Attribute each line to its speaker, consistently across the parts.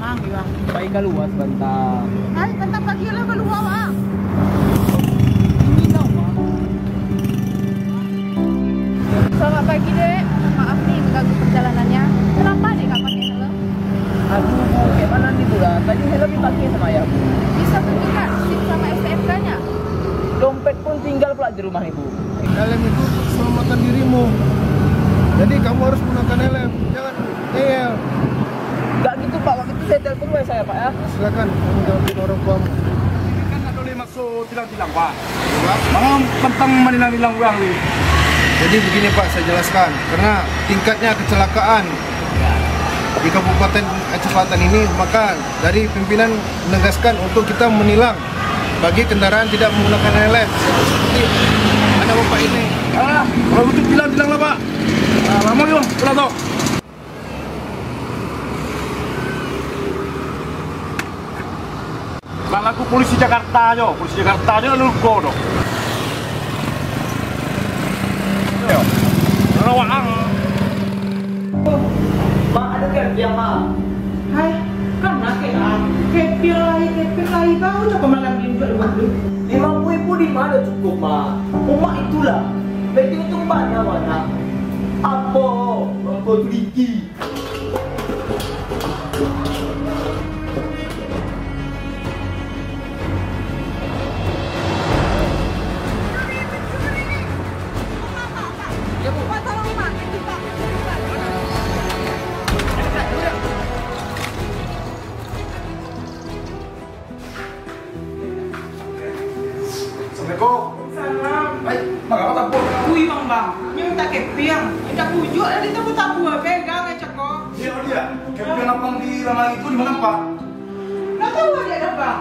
Speaker 1: mang bilang.
Speaker 2: Baik keluar sebentar.
Speaker 1: Ay, bentar pagi lah keluar ah.
Speaker 2: Ini tau Mak.
Speaker 1: Selamat pagi dek. Maaf nih mengganggu perjalanannya. Kenapa dek gak pakai helm?
Speaker 2: Aduh Bu, gimana nih Bu lah? Tadi helm dipakai sama ayah Bu.
Speaker 1: Bisa tunjukkan SIM sama STNK-nya.
Speaker 2: Dompet pun tinggal pula di rumah Ibu.
Speaker 3: Helm itu untuk keselamatan dirimu. Jadi kamu harus menggunakan helm, jangan ngeyel.
Speaker 2: Gak gitu Pak, waktu itu saya telepon WA saya Pak ya.
Speaker 3: Silakan kamu jawabin orang tuamu.
Speaker 4: Ini kan ada boleh masuk tilang-tilang Pak. Mau tentang menilang-nilang uang nih.
Speaker 3: Jadi begini Pak, saya jelaskan. Karena tingkatnya kecelakaan di Kabupaten Aceh Selatan ini, maka dari pimpinan menegaskan untuk kita menilang bagi kendaraan tidak menggunakan helm. Seperti ada bapak ini.
Speaker 4: Kalau gitu tilang-tilang lah Pak. Lama yuk, pulang toh. Kalau aku polisi Jakarta aja, lalu dong. Ayo, rawang.
Speaker 2: Mak ada kerja Mak.
Speaker 1: Hai, kan nak kepil lagi kau coba malam minggu dulu.
Speaker 2: 50.000 di mana cukup Mak? Umak itulah. Berarti untung mana? Apa? Engkau teliti.
Speaker 1: Ya Bu, Pak tolong Pak.
Speaker 4: Assalamualaikum.
Speaker 1: Salam.
Speaker 4: Baik, makanya tak pun.
Speaker 1: Kuyong bang, yung tak kepiang. Yung pujuk ada di tabu pegang aja kok.
Speaker 4: Dia. Kemudian abang di lama itu di mana Pak?
Speaker 1: Nggak tahu dia ada bang.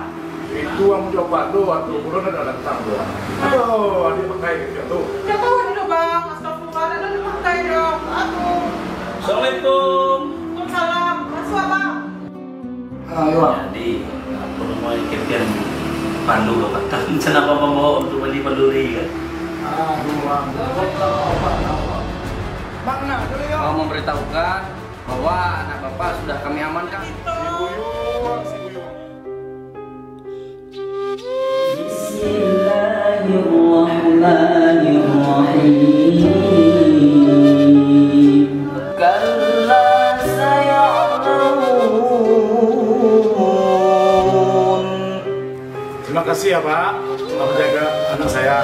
Speaker 4: Itu kamu coba tuh, atau bulan ada datang tuh. Aduh, dia pakai gitu tuh.
Speaker 1: Nggak tahu ada bang. Astagfirullah, ada dipakai dong. Aduh.
Speaker 5: Assalamualaikum.
Speaker 1: Waalaikumsalam. Masuk apa?
Speaker 4: Ayo.
Speaker 5: Jadi aku mau ikan pandu lo kata kenapa mau untuk beli penduri kan?
Speaker 4: Bang, nah, dulu yuk.
Speaker 2: Mau memberitahukan bahwa anak Bapak sudah kami amankan.
Speaker 5: Bismillahirrahmanirrahim. Kalla saya'lamun.
Speaker 4: Terima kasih ya Pak, telah menjaga anak saya.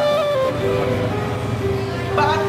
Speaker 1: Pak